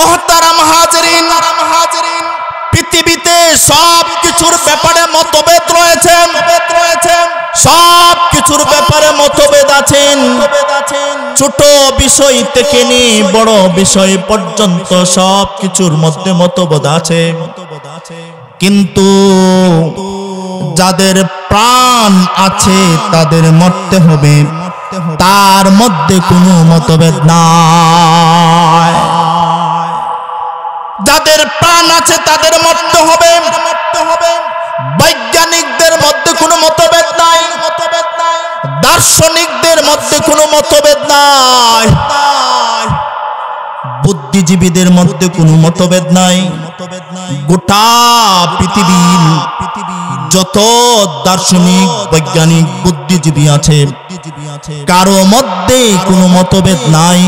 মুহতারাম হাজিরিন, পৃথিবীতে সব কিছুর ব্যাপারে মতভেদ রয়েছে, সব কিছুর ব্যাপারে মতভেদ আছেন। ছোট বিষয় থেকে নিয়ে বড় বিষয় পর্যন্ত সব কিছুর মধ্যে মতভেদ আছে, কিন্তু যাদের প্রাণ আছে তাদের মরতে হবে, তার মধ্যে কোনো মতভেদ নাই। যাদের প্রাণ আছে তাদের মরতে হবে। বৈজ্ঞানিকদের মধ্যে কোনো মতভেদ নাই, দার্শনিকদের মধ্যে কোনো মতভেদ নাই, বুদ্ধিজীবীদের মধ্যে কোনো মতভেদ নাই। গোটা পৃথিবীর যত দার্শনিক, বৈজ্ঞানিক, বুদ্ধিজীবী আছে কারো মধ্যে কোনো মতভেদ নাই।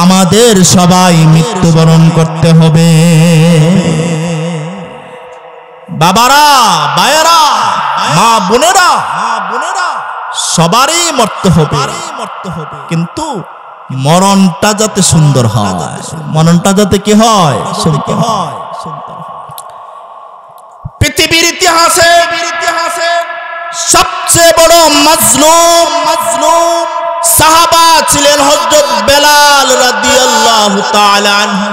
আমাদের সবাই মৃত্যুবরণ করতে হবে। বাবারা, ভাইয়েরা, মা বোনেরা, সবারই মরতে হবে, কিন্তু মরণটা যাতে সুন্দর হয়, মরণটা যাতে কি হয়, সুন্দর হয়। পৃথিবীর ইতিহাসে সবচেয়ে বড় মাজলুম সাহাবা ছিলেন হযরত বেলাল রাদিয়াল্লাহু তাআলা আনহু।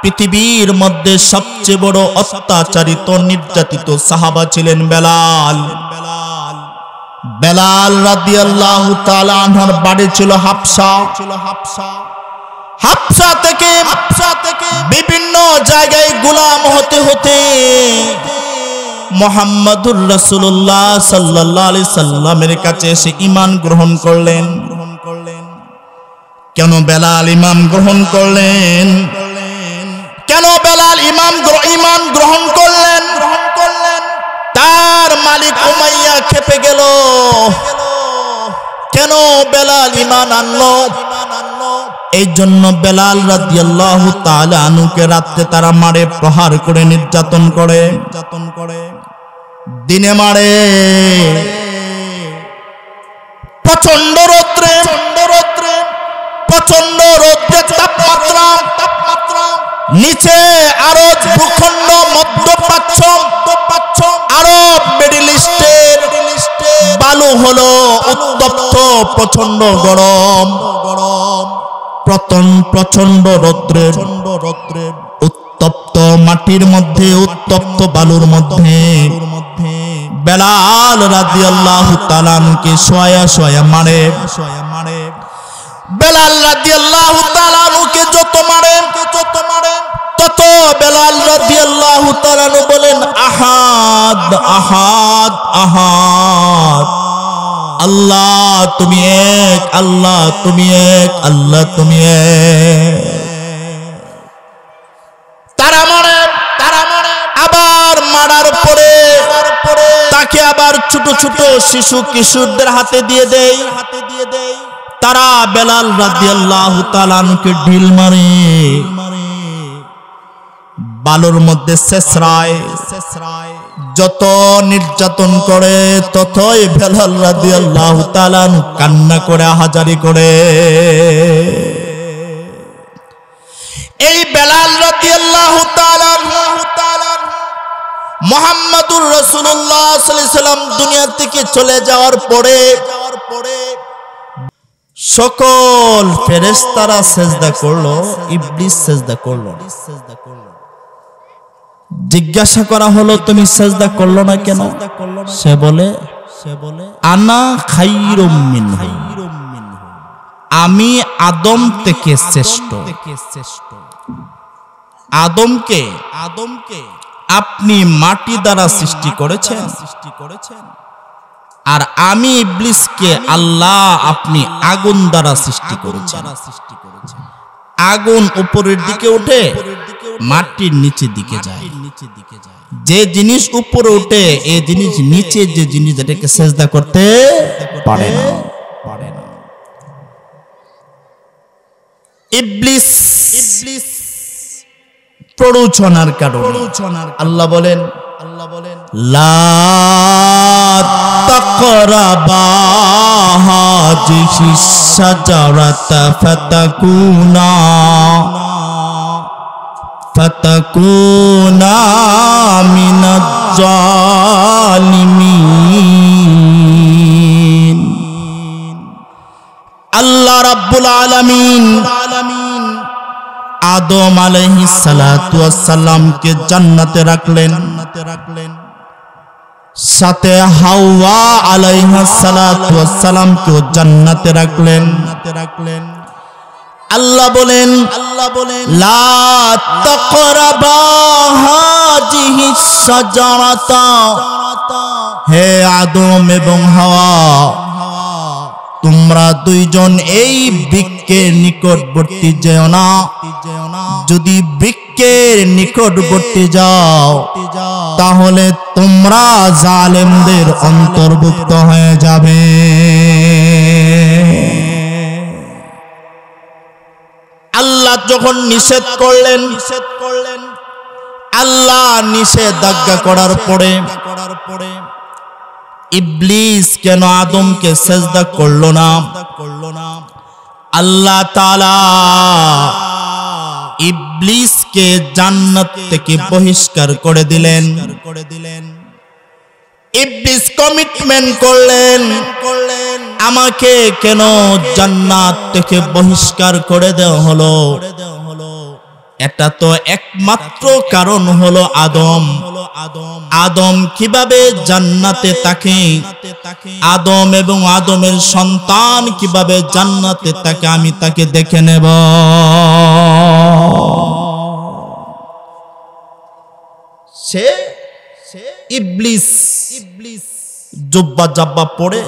পৃথিবীর মধ্যে সবচেয়ে বড় অত্যাচারিত, নির্যাতিত সাহাবা ছিলেন বেলাল। বেলাল রাদিয়াল্লাহু তাআলা আনহুর বাড়ি ছিল হাবশা। হাবশা থেকে বিভিন্ন জায়গায় গোলাম হতে হতে মুহাম্মদুর রাসূলুল্লাহ সাল্লাল্লাহু আলাইহি সাল্লামের কাছে এসে ঈমান গ্রহণ করলেন। কেন বেলাল ঈমান গ্রহণ করলেন? কেন বেলাল ঈমান গ্রহণ করলেন? তার মালিক উমাইয়া খেপে গেল। কেন বেলাল ঈমান আনলো? এই জন্য বেলাল রাদিয়াল্লাহু তাআলা আনহুকে রাতে তারা মারে, প্রহার করে, নির্যাতন করে, দিনে মারে। প্রচন্ড রৌদ্রে তাপমাত্রা, নিচে আরব ভূখণ্ড, মধ্যপ্রাচ্য, আরব মিডল ইস্টের বালু হলো উত্তপ্ত, প্রচন্ড গরম, প্রচন্ড রৌদ্রে, উত্তপ্ত মাটির মধ্যে, উত্তপ্ত বালুর মধ্যে বেলাল রাদিয়াল্লাহু তাআলা আনহুকে শোয়া মারে। বেলাল রাদিয়াল্লাহু তাআলা আনহুকে যত মারে তত বেলাল রাদিয়াল্লাহু তাআলা আনহু বলেন, আহাদ আহাদ আহাদ, আল্লাহ তুমি এক, আল্লাহ তুমি এক, আল্লাহ তুমি এক। তারা মারে, আবার মারার পরে তাকে আবার ছোট ছোট শিশু কিশোরদের হাতে দিয়ে দেয়। তারা বেলাল রাদিয়াল্লাহু তাআলা আনহুকে ঢিল মারে, বালুর মধ্যে ছেঁচড়ায়। যত নির্যাতন করে ততই বেলাল রাদিয়াল্লাহু তাআলা আনহু কান্না করে, হাজারি করে। এই বেলাল রাদিয়াল্লাহু তাআলা মুহাম্মদুর রাসূলুল্লাহ সাল্লাল্লাহু আলাইহি ওয়াসাল্লাম দুনিয়া থেকে চলে যাওয়ার পরে সকল ফেরেশতারা সিজদা করলো, ইবলিস সিজদা করলো। জিজ্ঞাসা করা হলো, তুমি সিজদা করলো না কেন? সে বলে, আনা খায়রুম মিনহু, আমি আদম থেকে শ্রেষ্ঠ। আদমকে আপনি মাটি দ্বারা সৃষ্টি করেছেন, আর আমি ইবলিসকে আল্লাহ আপনি আগুন দ্বারা সৃষ্টি করেছেন। আগুন উপরের দিকে উঠে মাটির নিচের দিকে যায়। যে জিনিস উপরে উঠে, এই জিনিস নিচে যে জিনিস, এটাকে সিজদা করতে পারে না। ইবলিস প্ররোচনার কারণে আল্লাহ বলেন, লা তাকরাবা হাযিহিস শাজারাতা ফাতাকুনা ফাতাকুনা মিনাজ জালিমিন। আল্লাহ রাব্বুল আলামিন আদম আলাইহিস সালাতু ওয়াস সালামকে জান্নাতে রাখলেন, সাথে হাওয়া আলাইহিস সালাতু ওয়াস সালামকেও জান্নাতে রাখলেন। আল্লাহ বলেন লা তাকরাবা হাযিহিস শাজারাতা, হে আদম এবং হাওয়া, তোমরা দুইজন এই বৃক্ষের নিকটবর্তী যেও না। যদি বৃক্ষের নিকটবর্তী যাও তাহলে তোমরা জালেমদের অন্তর্ভুক্ত হয়ে যাবে। আল্লাহ যখন নিষেধ করলেন, আল্লাহ নিষেধাজ্ঞা করার পরে ইবলিস কেন আদমকে সেজদা করলো না? আল্লাহ তাআলা ইবলিসকে জান্নাত থেকে বহিষ্কার করে দিলেন। ইবলিস কমিটমেন্ট করলেন, আমাকে কেন জান্নাত থেকে বহিষ্কার করে দেওয়া হলো? এটা তো একমাত্র কারণ হলো আদম কিভাবে জান্নাতে থাকে, আদম এবং আদমের সন্তান কিভাবে জান্নাতে থাকে আমি তাকে দেখে নেব। সে ইবলিস জুব্বা জাব্বা পরে,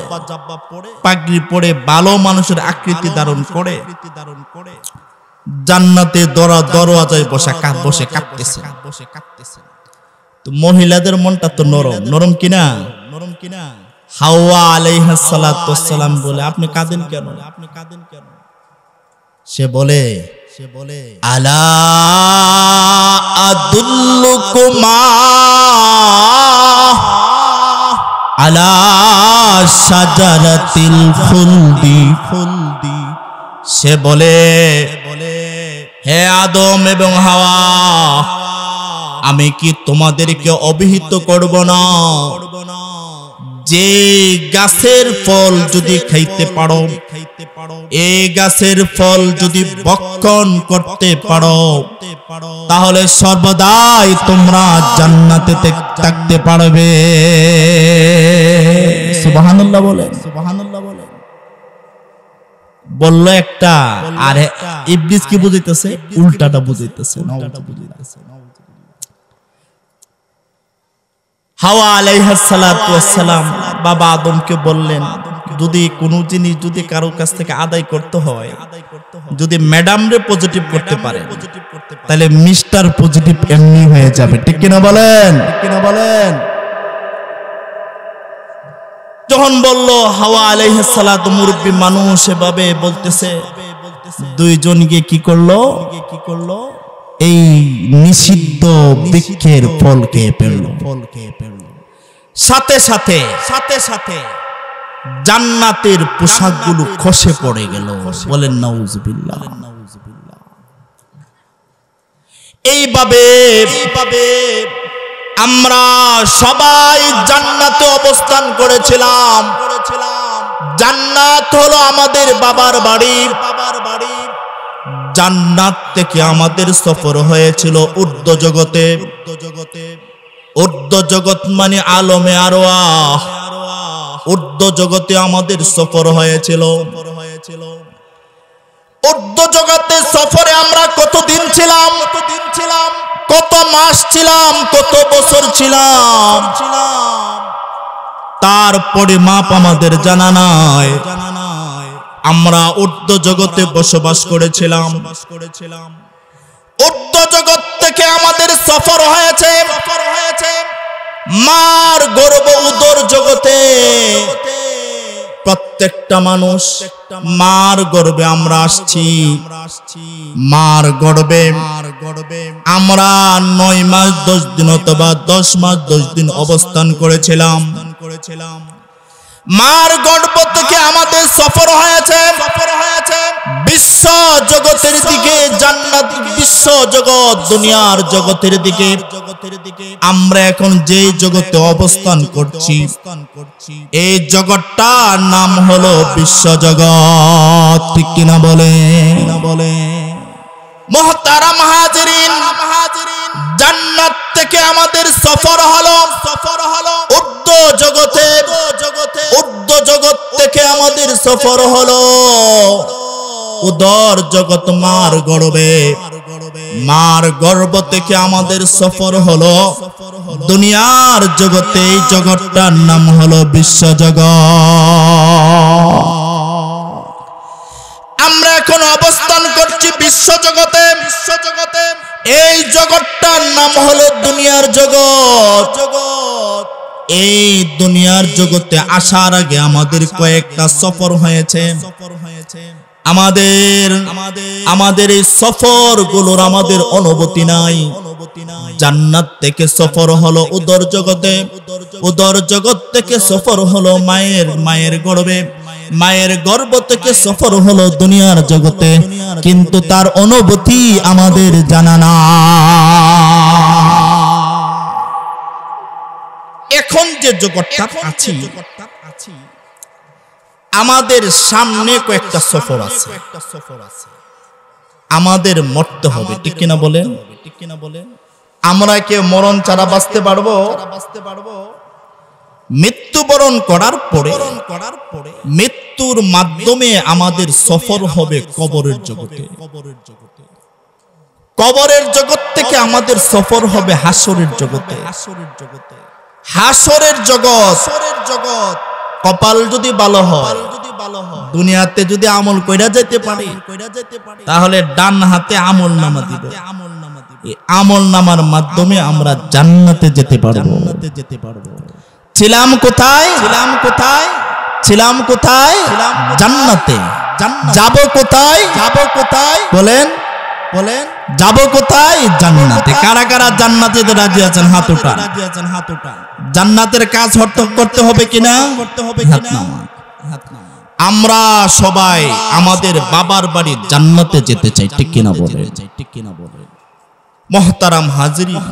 পাগড়ি পরে, ভালো মানুষের আকৃতি ধারণ করে জান্নাতে দরওয়াজায় বসে কাঁদতেছে। তো মহিলাদের মনটা তো নরম কিনা? হাওয়া আলাইহিস সালাতু ওয়াস সালাম বলে, আপনি কাঁদেন কেন? সে বলে আলা আদুল্লুকুমা আলা শাজারাতিল খুলদি। সে বলে, হে আদম এবং হাওয়া, আমি কি তোমাদেরকে অবহিত করব না যে গাছের ফল যদি খাইতে পারো, এই গাছের ফল যদি ভক্ষণ করতে পারো তাহলে সর্বদাই তোমরা জান্নাতে থাকতে পারবে। সুবহানাল্লাহ বলেন। বললো একটা, আর ইবলিস কি বুঝাইতেছে? উল্টাটা বুঝাইতেছে। হাওয়া আলাইহিস সালাতু ওয়াস সালাম বাবা আদমকে বললেন, যদি কোনো জিনিস যদি কারো কাছ থেকে আদায় করতে হয়, যদি ম্যাডাম রে পজিটিভ করতে পারে তাহলে মিস্টার পজিটিভ এমনি হয়ে যাবে। ঠিক কিনা বলেন? যখন বলল হাওয়া আলাইহিস সালাতু, মুরব্বী মানুষ এভাবে বলতেছে, দুইজন গিয়ে কি করলো? এই নিষিদ্ধ বৃক্ষের ফল খেয়ে ফেলল। সাথে সাথে জান্নাতের পোশাকগুলো খসে পড়ে গেল। বলেন নাউজুবিল্লাহ। এইভাবে আমরা সবাই জান্নাতে অবস্থান করেছিলাম। জান্নাত হলো আমাদের বাবার বাড়ি। জান্নাত থেকে আমাদের সফর হয়েছিল ঊর্ধ্ব জগতে। ঊর্ধ্ব জগৎ মানে আলমে আরওয়াহ। ঊর্ধ্ব জগতে আমাদের সফর হয়েছিল। ঊর্ধ্ব জগতে সফরে আমরা কতদিন ছিলাম, কত মাস ছিলাম, কত বছর ছিলাম, তারপরে মাপ আমাদের জানা নাই। আমরা ঊর্ধ্ব জগতে বসবাস করেছিলাম। ঊর্ধ্ব জগৎ থেকে আমাদের সফর হয়েছে মার গর্ভ উদর জগতে। প্রত্যেকটা মানুষ মার গর্ভে আমরা আসছি। মার গর্ভে আমরা 9 মাস 10 দিন অথবা 10 মাস 10 দিন অবস্থান করেছিলাম। মার গর্ভ থেকে আমাদের সফর হয়েছে বিশ্ব জগতের দিকে, জান্নাত বিশ্ব জগৎ দুনিয়ার জগতের দিকে। আমরা এখন যে জগতে অবস্থান করছি এই জগৎটার নাম হলো বিশ্ব জগৎ, ঠিক কিনা বলে? মুহতারাম হাজিরিন, জান্নাত থেকে আমাদের সফর হলো উর্ধ্ব জগতে, উর্ধ্ব জগৎ থেকে আমাদের সফর হলো উদর জগৎ মার গর্ভে, মার গর্ভ থেকে আমাদের সফর হলো দুনিয়ার জগতে। এই জগৎটার নাম হলো বিশ্ব জগৎ। আমরা এখন অবস্থান করছি বিশ্ব জগতে। এই জগৎটার নাম হলো দুনিয়ার জগৎ। এই দুনিয়ার জগতে আসার আগে আমাদের কয়েকটা সফর হয়েছে। আমাদের এই সফর গুলোর আমাদের অনুভূতি নাই। জান্নাত থেকে সফর হলো উদর জগতে, উদর জগৎ থেকে সফর হলো মায়ের গর্ভে, মায়ের গর্ভ থেকে সফর হলো দুনিয়ার জগতে, কিন্তু তার অনুভূতি আমাদের জানা না। এখন যে জগৎটা আছি আমাদের সামনে কয়েকটা সফর আছে, আমাদের মরতে হবে, ঠিক কিনা বলেন? আমরা কে মরণ ছাড়া বাঁচতে পারবো? মৃত্যুবরণ করার পরে মৃত্যুর মাধ্যমে আমাদের সফর হবে কবরের জগতে। কবরের জগৎ থেকে আমাদের সফর হবে হাসরের জগতে। হাসরের জগৎ কপাল যদি ভালো হয়, দুনিয়াতে যদি আমল কইরা যেতে পারি তাহলে ডান হাতে আমল নামা দিব, এই আমল নামার মাধ্যমে আমরা জান্নাতে যেতে পারবো। ছিলাম কোথায়? জান্নাতে। যাব কোথায়? বলেন যাব কোথায়? জান্নাতে। কারা কারা জান্নাতে রাজি আছেন? হাত উঠান। জান্নাতের কাজ করতে হবে কিনা? আমরা সবাই আমাদের বাবার বাড়ি জান্নাতে যেতে চাই, ঠিক কিনা বলে? মুহতারাম হাজিরিন,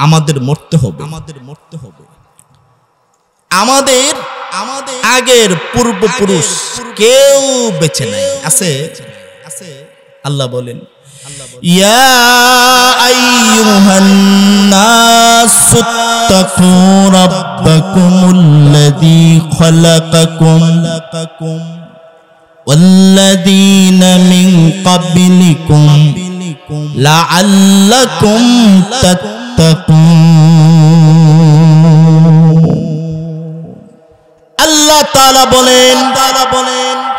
আমাদের মরতে হবে। আমাদের আগের পূর্বপুরুষ কেউ বেঁচে নাই, আছে? আল্লাহ বলেন, ইয়া আইয়ুহান নাসুত্তাকু রাব্বাকুমুল্লাযী খালাকাকুম ওয়াল্লাযীনা মিন ক্বাবলিকুম লাআল্লাকুম তাত্তাকুন। আল্লাহ তাআলা বলেন,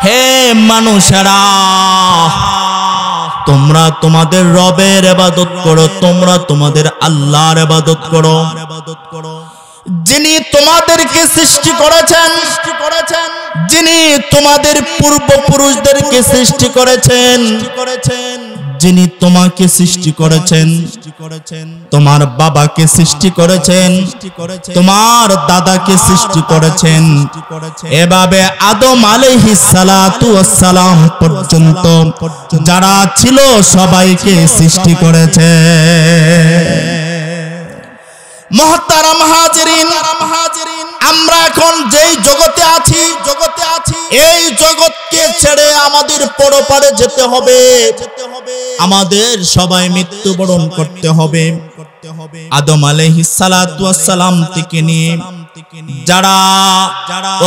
হে মানুষেরা, তোমরা তোমাদের রবের ইবাদত করো, তোমরা তোমাদের আল্লাহর ইবাদত করো, যিনি তোমাদেরকে সৃষ্টি করেছেন, যিনি তোমাদের পূর্বপুরুষদেরকে সৃষ্টি করেছেন, যিনি তোমাকে সৃষ্টি করেছেন, তোমার বাবাকে সৃষ্টি করেছেন, তোমার দাদাকে সৃষ্টি করেছেন, এভাবে আদম আলাইহিস সালাতু ওয়াস সালাম পর্যন্ত যারা ছিল সবাইকে সৃষ্টি করেছে। মুহতারাম হাজিরিন, আমরা এখন যেই জগতে আছি এই জগৎকে ছেড়ে আমাদের পরপারে যেতে হবে। আমাদের সবাই মৃত্যুবরণ করতে হবে। আদম আলাইহিস সালাতু ওয়াস সালাম থেকে নিয়ে যারা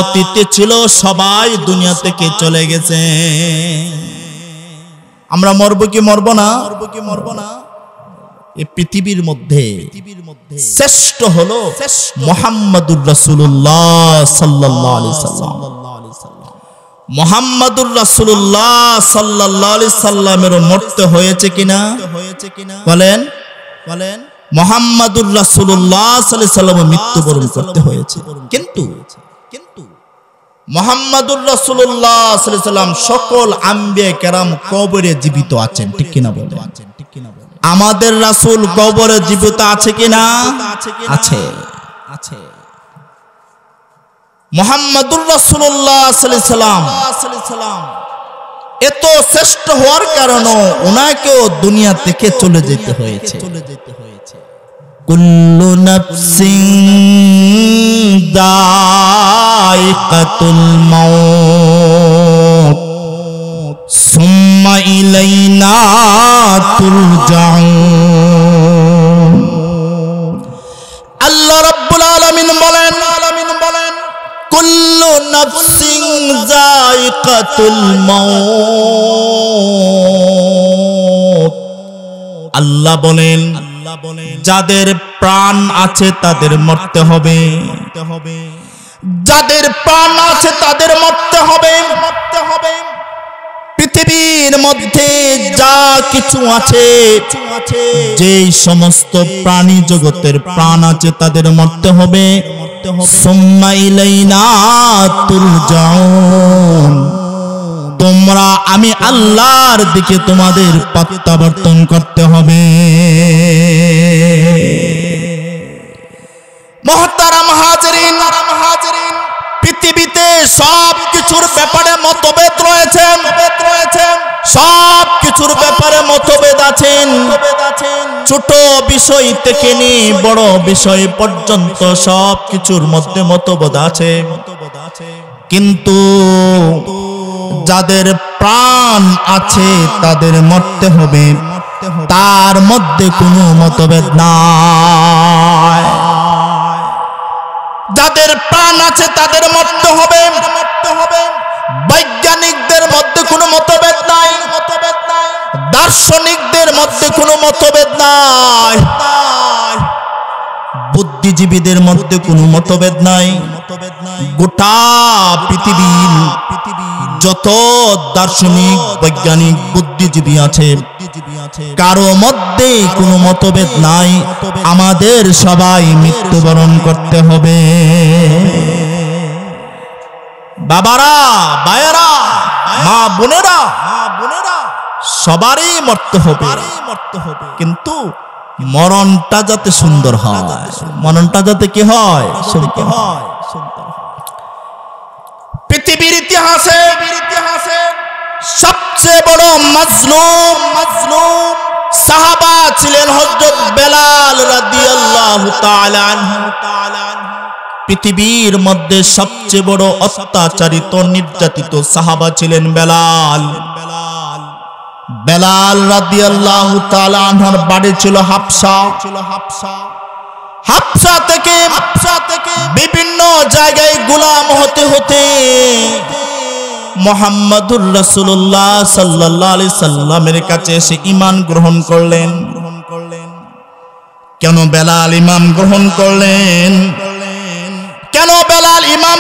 অতীতে ছিল সবাই দুনিয়া থেকে চলে গেছে। আমরা মরব কি মরব না? এই পৃথিবীর মধ্যে শ্রেষ্ঠ হলো মুহাম্মাদুর রাসূলুল্লাহ সাল্লাল্লাহু আলাইহি সাল্লাম। মুহাম্মাদুর রাসূলুল্লাহ সাল্লাল্লাহু আলাইহি সাল্লামের মরতে হয়েছে কিনা? বলেন। মুহাম্মাদুর রাসূলুল্লাহ সাল্লাল্লাহু আলাইহি সাল্লাম মৃত্যুবরণ করতে হয়েছে, কিন্তু মুহাম্মাদুর রাসূলুল্লাহ সাল্লাল্লাহু আলাইহি সাল্লাম সকল আম্বিয়া কেরাম কবরে জীবিত আছেন, ঠিক কিনা বলেন? আমাদের রাসূল কবরে জীবিত আছে কিনা? আছে। মুহাম্মাদুর রাসূলুল্লাহ সাল্লাল্লাহু আলাইহি সাল্লাম এত শ্রেষ্ঠ হওয়ার কারণে ওনাকেও দুনিয়া থেকে চলে যেতে হয়েছে। কুল্লু নাফসিন যায়িকাতুল মাউত সুম্মা ইলাইনা তুরজাউন। আল্লাহ রাব্বুল আলামিন বলেন কুল্লু নাফসিন যায়িকাতুল মাউত। আল্লাহ বলেন যাদের প্রাণ আছে তাদের মরতে হবে, যাদের প্রাণ আছে তাদের মরতে হবে। পৃথিবীর মধ্যে যা কিছু আছে, যে সমস্ত প্রাণী জগতের প্রাণ আছে তাদের মরতে হবে। সুম্মা ইলাইনা তুরজাউন। তোমরা আমি আল্লাহর দিকে তোমাদের প্রত্যাবর্তন করতে হবে। মুহতারাম হাজিরিন, পৃথিবীতে সব কিছুর ব্যাপারে মতভেদ রয়েছে, সব কিছুর ব্যাপারে মতভেদ আছেন। ছোট বিষয় থেকে নিয়ে বড় বিষয় পর্যন্ত সব কিছুর মধ্যে মতভেদ আছে, কিন্তু যাদের প্রাণ আছে তাদের মরতে হবে, তার মধ্যে কোনো মতভেদ নাই। যাদের প্রাণ আছে তাদের মরতে হবে। বৈজ্ঞানিকদের মধ্যে কোনো মতভেদ নাই, দার্শনিকদের মধ্যে কোনো মতভেদ নাই, বুদ্ধিজীবীদের মধ্যে কোনো মতভেদ নাই। গোটা পৃথিবীর যত দার্শনিক বৈজ্ঞানিক বুদ্ধিজীবী আছে কারো মধ্যে কোনো মতভেদ নাই, আমাদের সবাই মৃত্যুবরণ করতে হবে। বাবারা, ভাইয়েরা, মা বোনেরা, সবারই মরতে হবে, কিন্তু মরণটা যাতে সুন্দর হয়, মরণটা যাতে কি হয়, সুন্দর হয়। পৃথিবীর ইতিহাসে সবচেয়ে বড় মাজলুম সাহাবা ছিলেন হযরত বেলাল রাদিয়াল্লাহু তাআলা আনহু। পৃথিবীর মধ্যে সবচেয়ে বড় অত্যাচারিত নির্যাতিত সাহাবা ছিলেন বেলাল। বেলাল রাদিয়াল্লাহু তাআলা আনহুর বাড়ি ছিল হাবশা। হাবশা থেকে বিভিন্ন জায়গায় গোলাম হতে হতে মুহাম্মাদুর রাসূলুল্লাহ সাল্লাল্লাহু আলাইহি সাল্লামের কাছে এসে ঈমান গ্রহণ করলেন। কেন বেলাল ঈমান গ্রহণ করলেন? কেন বেলাল ঈমান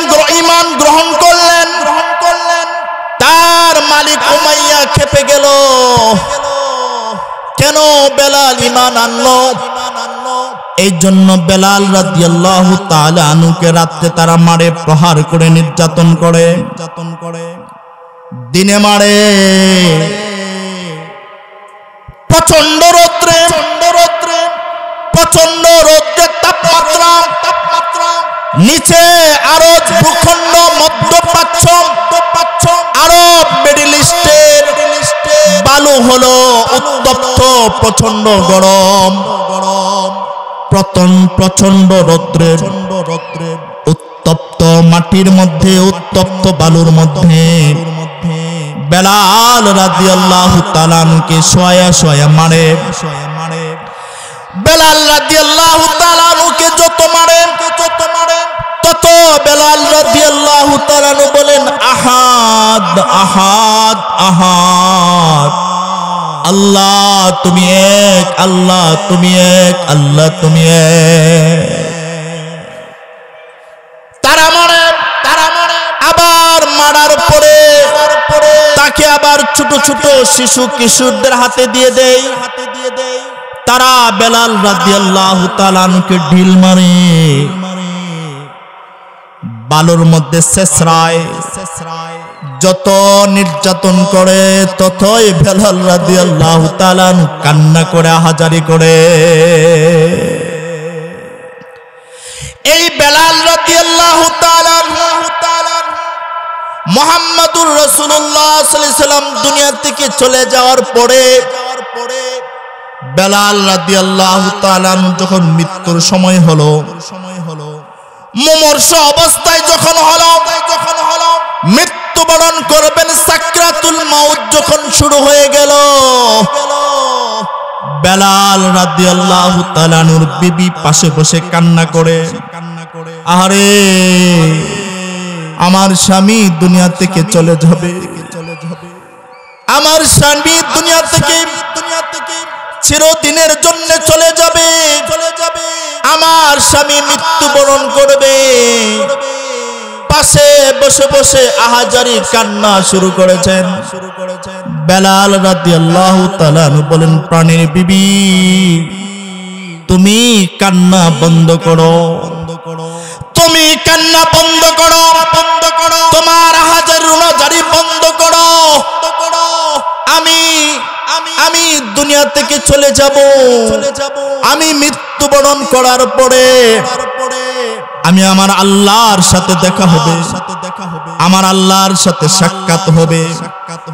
গ্রহণ করলেন? তার মালিক উমাইয়া খেপে গেল। কেন বেলাল ঈমান আনলো? এই জন্য বেলাল রাদিয়াল্লাহু তাআলা আনহুকে রাতে তারা মারে, প্রহার করে নির্যাতন করে, দিনে মারে, প্রচন্ড রৌদ্রে তাপমাত্রা, নিচে আরব ভূখণ্ড, মধ্যপ্রাচ্য, আরব মিডল ইস্টের বালু হলো উত্তপ্ত, প্রচন্ড গরম, প্রচন্ড রৌদ্রে, উত্তপ্ত মাটির মধ্যে, উত্তপ্ত বালুর মধ্যে বেলাল রাদিয়াল্লাহু তাআলা আনহুকে শোয়া মারে। বেলাল রাদিয়াল্লাহু তাআলা আনহুকে যত মারে তত বেলাল রাদিয়াল্লাহু তাআলা আনহু বলেন আহাদ আহাদ আহাদ, আল্লাহ তুমি এক, আল্লাহ তুমি এক, আল্লাহ তুমি এক। তারা মারে, আবার মারার পরে তাকে আবার ছোট ছোট শিশু কিশোরদের হাতে দিয়ে দেয়। তারা বেলাল রাদিয়াল্লাহু তাআলা আনহুকে ঢিল মারে, বালুর মধ্যে শেষরায়। যত নির্যাতন করে ততই বেলাল রাদিয়াল্লাহু তাআলা আনহু কান্না করে, হাজারি করে। এই বেলাল রাদিয়াল্লাহু তাআলা আনহু মুহাম্মাদুর রাসূলুল্লাহ সাল্লাল্লাহু আলাইহি সাল্লাম দুনিয়া থেকে চলে যাওয়ার পরে বেলাল রাদিয়াল্লাহু তাআলা যখন মৃত্যুর সময় হলো মুমূর্ষ অবস্থায় যখন হলো মৃত্যুবরণ করবেন, সাকরাতুল মাউত যখন শুরু হয়ে গেল, বেলাল রাদিয়াল্লাহু তাআলা নূর বিবি পাশে বসে কান্না করে, আরে আমার স্বামী দুনিয়া থেকে চলে যাবে, আমার স্বামী দুনিয়া থেকে চিরদিনের জন্য চলে যাবে, আমার স্বামী মৃত্যুবরণ করবে। পাশে বসে বসে আহাজারি কান্না শুরু করেছেন। বেলাল রাদিয়াল্লাহু তাআলা বলেন, প্রাণের বিবি তুমি কান্না বন্ধ করো, তুমি কান্না বন্ধ করো, তোমার আহাজারি বন্ধ করো। আমি দুনিয়া থেকে চলে যাব, আমি মৃত্যুবরণ করার পরে আমি আমার আল্লাহর সাথে দেখা হবে, আমার আল্লাহর সাথে সাক্ষাৎ হবে,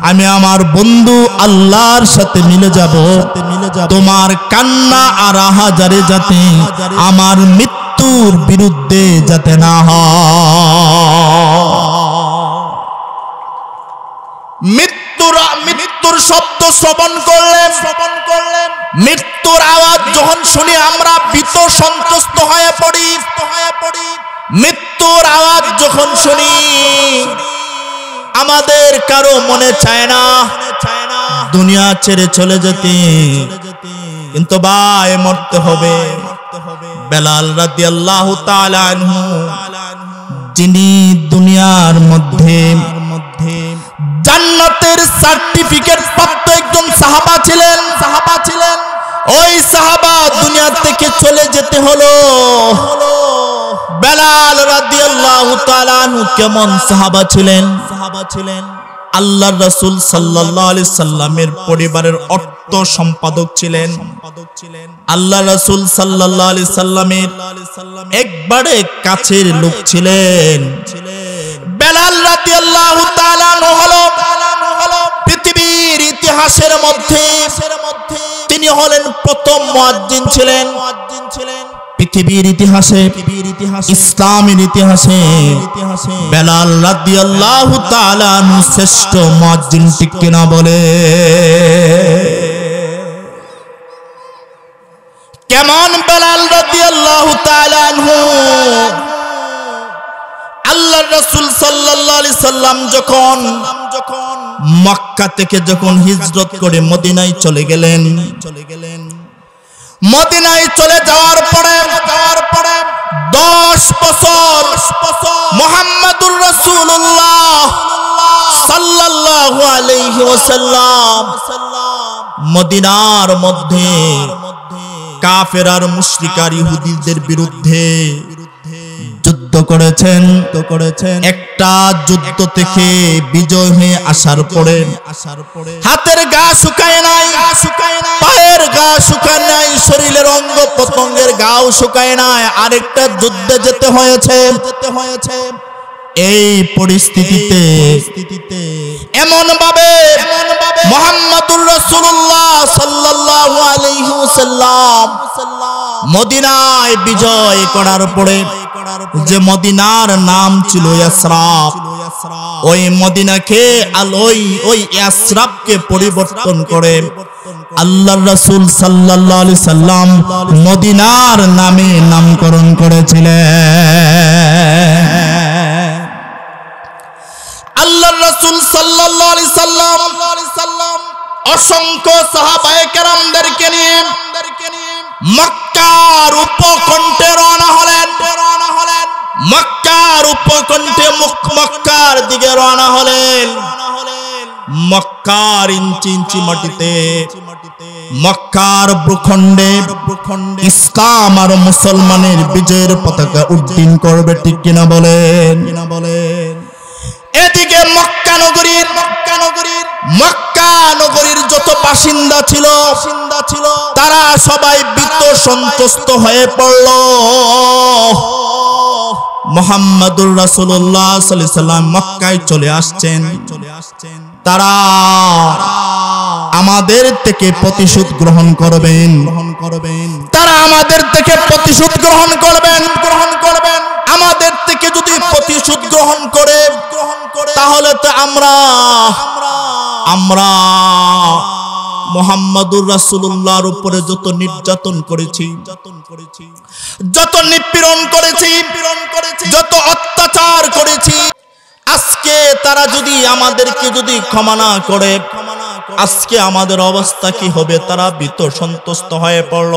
আমি আমার বন্ধু আল্লাহর সাথে মিলে যাব। তোমার কান্না আর আহাজারি যাতে আমার মৃত্যুর বিরুদ্ধে যাতে না হয়। মৃত্যুর শব্দ শ্রবণ করলেন, মৃত্যুর আওয়াজ যখন শুনি আমরা ভীত সন্ত্রস্ত হয়ে পড়ি। মৃত্যুর আওয়াজ যখন শুনি আমাদের কারো মনে চায় না দুনিয়া ছেড়ে চলে যেতে, কিন্তু ভাই মরতে হবে। বেলাল রাদিয়াল্লাহু তাআলা আনহু যিনি দুনিয়ার মধ্যে জান্নাতের সার্টিফিকেট প্রাপ্ত একজন সাহাবা ছিলেন, ওই সাহাবা দুনিয়া থেকে চলে যেতে হলো। বেলাল রাদিয়াল্লাহু তাআলা আনহু কেমন সাহাবা ছিলেন? আল্লাহর রাসূল সাল্লাল্লাহু আলাইহি সাল্লামের পরিবারের অর্থ সম্পাদক ছিলেন। আল্লাহর রাসূল সাল্লাল্লাহু আলাইহি সাল্লামের একবারে কাছের লোক ছিলেন। বেলাল রাদিয়াল্লাহু তাআলা হলো পৃথিবীর ইতিহাসের মধ্যে তিনি হলেন প্রথম মুয়াজ্জিন ছিলেন। পৃথিবীর ইতিহাসে, ইসলামের ইতিহাসে বেলাল রাদিয়াল্লাহু তাআলা শ্রেষ্ঠ মুয়াজ্জিন, ঠিক কিনা বলে? কেমন বেলাল রাদিয়াল্লাহু তাআলা আনহু আল্লাহর রাসূল সাল্লাল্লাহু আলাইহি সাল্লাম যখন মক্কা থেকে যখন হিজরত করে মদিনায় চলে গেলেন, মদিনায় চলে যাওয়ার পরে 10 বছর মুহাম্মাদুর রাসূলুল্লাহ সাল্লাল্লাহু আলাইহি ওয়াসাল্লাম মদিনার মধ্যে কাফের আর মুশরিক আর ইহুদিদের বিরুদ্ধে যুদ্ধ করেছেন। একটা যুদ্ধ থেকে বিজয় হয়ে আসার পরে হাতের গা শুকায় নাই, পায়ের গা শুকায় নাই, শরীরের অঙ্গ প্রত্যঙ্গের গাও শুকায় নাই, আরেকটা যুদ্ধে যেতে হয়েছে। এই পরিস্থিতিতে এমন ভাবে মুহাম্মাদুর রাসূলুল্লাহ সাল্লাল্লাহু আলাইহি ওয়াসাল্লাম মদিনায় বিজয় করার পরে, যে মদিনার নাম ছিল ইয়াসরাব, ওই মদিনাকে ওই ইয়াসরাবকে পরিবর্তন করে আল্লাহর রাসূল সাল্লাল্লাহু আলাইহি সাল্লাম মদিনার নামে নামকরণ করেছিলেন। আল্লাহর রাসূল সাল্লাল্লাহু আলাইহি সাল্লাম অসংখ্য সাহাবায়ে কেরামদেরকে নিয়ে মক্কার উপকণ্ঠে রওনা হলেন। মক্কার উপকণ্ঠে মক্কার দিকে রওনা হলেন। মক্কার ইঞ্চি ইঞ্চি মাটিতে, মক্কার ভূখণ্ডে ইসলাম আর মুসলমানের বিজয়ের পতাকা উড্ডীন করবে, ঠিক কিনা বলেন? এদিকে মক্কা নগরীর যত বাসিন্দা ছিল তারা সবাই ভীত সন্ত্রস্ত হয়ে পড়ল। মুহাম্মাদুর রাসূলুল্লাহ সাল্লাল্লাহু আলাইহি সাল্লাম মক্কায় চলে আসছেন। তারা আমাদের থেকে প্রতিশোধ গ্রহণ করবেন। তারা আমাদের থেকে প্রতিশোধ গ্রহণ করবেন। আমাদের থেকে যদি প্রতিশোধ গ্রহণ করে তাহলে তো আমরা মুহাম্মাদুর রাসূলুল্লাহর উপরে যত নির্যাতন করেছি, যত নিপীড়ন করেছি, যত অত্যাচার করেছি, আজকে তারা যদি আমাদেরকে যদি ক্ষমা না করে, আজকে আমাদের অবস্থা কি হবে? তারা ভীত সন্ত্রস্ত হয়ে পড়ল।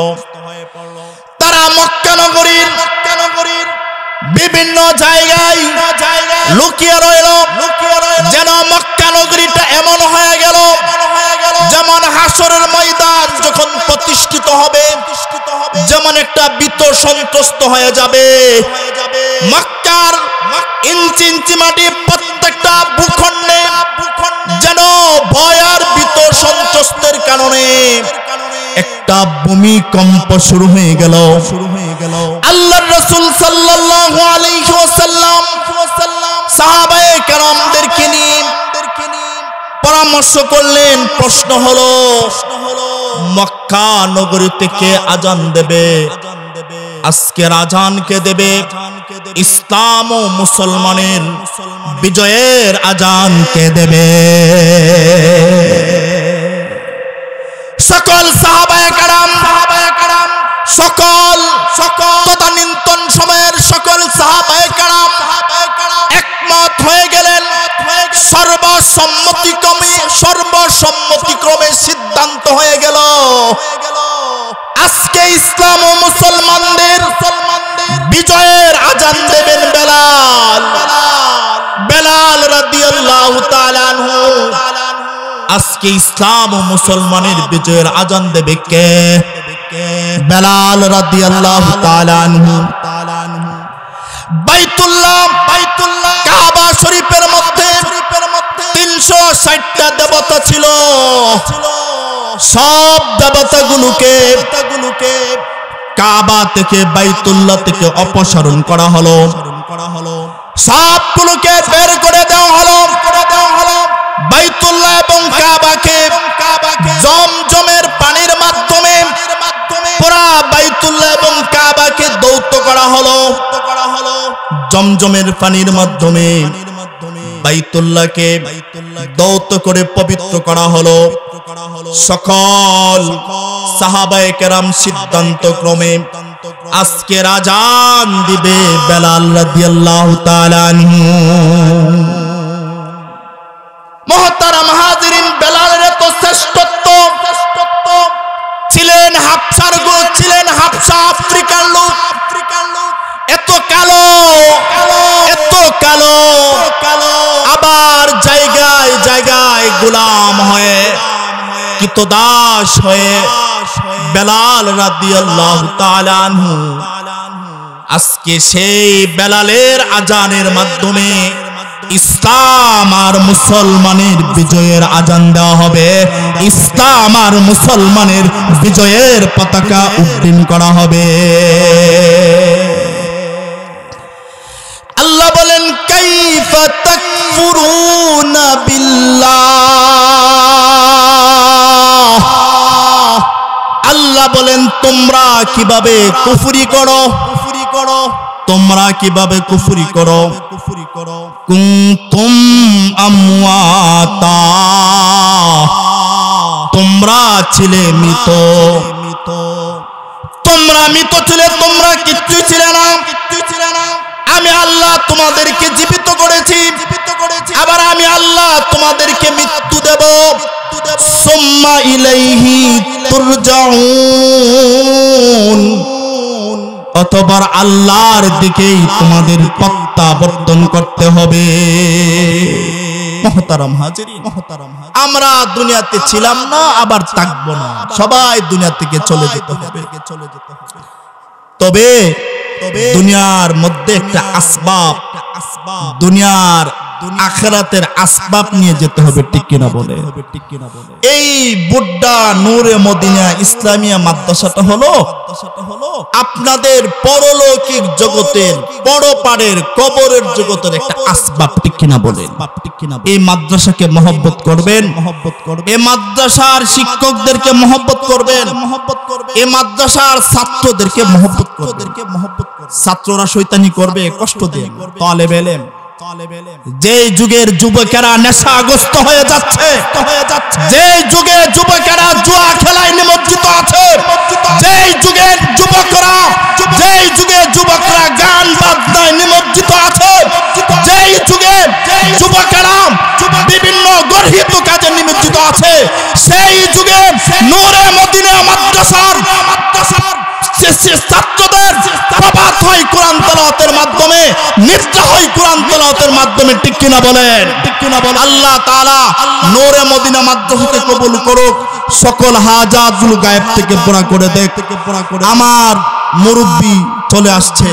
তারা মক্কা নগরীর বিভিন্ন জায়গায় লুকিয়ে রইল, যেন মক্কা নগরীটা এমন হয়ে গেল যেমন হাসরের ময়দান যখন প্রতিষ্ঠিত হবে, যেমন একটা ভীত সন্ত্রস্ত হয়ে যাবে। মক্কার ইঞ্চি ইঞ্চি মাটি প্রত্যেকটা ভূখণ্ডে যেন ভয় আর ভীত সন্ত্রস্তের কারণে একটা ভূমিকম্প শুরু হয়ে গেল। আল্লাহর রাসূল সাল্লাল্লাহু আলাইহি ওয়াসাল্লাম সাহাবায়ে কেরামদেরকে নিয়ে পরামর্শ করলেন। প্রশ্ন হলো, মক্কা নগরী থেকে আজান দেবে, আজকের আজান কে দেবে? ইসলাম ও মুসলমানের বিজয়ের আজান কে দেবে? সকল সাহাবায়ে কেরাম, সকল তদানীন্তন সময়ের সকল সাহাবায়ে কেরাম একমত হয়ে গেলেন। সর্বসম্মতিক্রমে সিদ্ধান্ত হয়ে গেল, আজকে ইসলাম ও মুসলমানদের বিজয়ের আজান দেবেন বেলাল রাদিয়াল্লাহু তাআলা আনহু। আজকে ইসলাম ও মুসলমানের বিজয়ের আজান দেবে কে? বেলাল রাদিয়াল্লাহু তাআলা আনহু। বাইতুল্লাহ কাবা শরীফের মধ্যে 360টা দেবতা ছিল। সব দেবতাগুলোকে কাবা থেকে বাইতুল্লাহ থেকে অপসারণ করা হলো, সবগুলোকে বের করে দেওয়া হলো। বাইতুল্লাহ এবং কাবাকে জমজমের পানির মাধ্যমে পুরা বাইতুল্লাহ এবং কাবাকে দৌত করা হলো। জমজমের পানির মাধ্যমে বাইতুল্লাহকে দৌত করে পবিত্র করা হলো। সকল সাহাবায়ে কেরাম সিদ্ধান্ত ক্রমে আজকের আজান দিবে বেলাল রাদিয়াল্লাহু তাআলা আনহু। মুহতারাম হাজিরিন, বেলালের তো শ্রেষ্ঠত্ব ছিলেন হাবশা আফ্রিকার লোক। এত কালো আবার জায়গায় জায়গায় গোলাম হয়ে কৃতদাস হয়ে বেলাল রাদিয়াল্লাহু তাআলা আনহু আজকে সেই বেলালের আজানের মাধ্যমে ইসলাম আর মুসলমানের বিজয়ের আজান দেওয়া হবে। ইসলাম আর মুসলমানের বিজয়ের পতাকা উড্ডীন করা হবে। আল্লাহ বলেন, কাইফা তাকফুরুনা বিল্লাহ। আল্লাহ বলেন, তোমরা কিভাবে কুফরি করো, তোমরা কিভাবে কুফরি করো। কুনতুম আমওয়াতা, তোমরা ছিলে মৃত, তোমরা মৃত ছিলে, তোমরা কিচ্ছু ছিলে না। আমি আল্লাহ তোমাদেরকে জীবিত করেছি, আবার আমি আল্লাহ তোমাদেরকে মৃত্যু দেব। সুম্মা ইলাইহি তুরজাউন, অতঃপর আল্লাহর দিকেই তোমাদের প্রত্যাবর্তন করতে হবে। মুহতারাম হাজিরিন, আমরা দুনিয়াতে ছিলাম না, আবার থাকবো না, সবাই দুনিয়া থেকে চলে যেতে হবে। তবে দুনিয়ার মধ্যে একটা আসবাব, দুনিয়ার আখিরাতের আসবাব নিয়ে যেতে হবে, ঠিক কিনা বলে? এই বুড্ডা নূরে মদিনা ইসলামিয়া মাদ্রাসাটা হলো আপনাদের পরলৌকিক জগতের, পরপারের কবরের জগতের একটা আসবাব, ঠিক কিনা বলেন? এই মাদ্রাসাকে মহব্বত করবেন, এই মাদ্রাসার শিক্ষকদেরকে মহব্বত করবেন, এই মাদ্রাসার ছাত্রদেরকে মহব্বত করবেন। ছাত্ররা শয়তানি করবে, কষ্ট দেন তালেবে ইলম। যে যুগের যুবকেরা নেশাগ্রস্ত হয়ে যাচ্ছে, যে যুগে যুবকেরা জুয়া খেলায় নিমজ্জিত আছে, যে যুগের যুবকরা গান বাজনায় নিমজ্জিত আছে, যে যুগে যুবকেরা বিভিন্ন গর্হিত কাজে নিমজ্জিত আছে, সেই যুগে নূরে মদিনা মাদ্রাসার ছাত্রদের প্রভাত হয় কোরআন তেলাওয়াতের মাধ্যমে, নিদ্রা হয় কোরআন তেলাওয়াতের মাধ্যমে, ঠিক কিনা বলেন? আল্লাহ তাআলা নূরে মদিনা মাদ্রাসাকে কবুল করুক, সকল হাজাতগুলো গায়েব থেকে পুরা করে দেখ। আমার মুরব্বি চলে আসছে।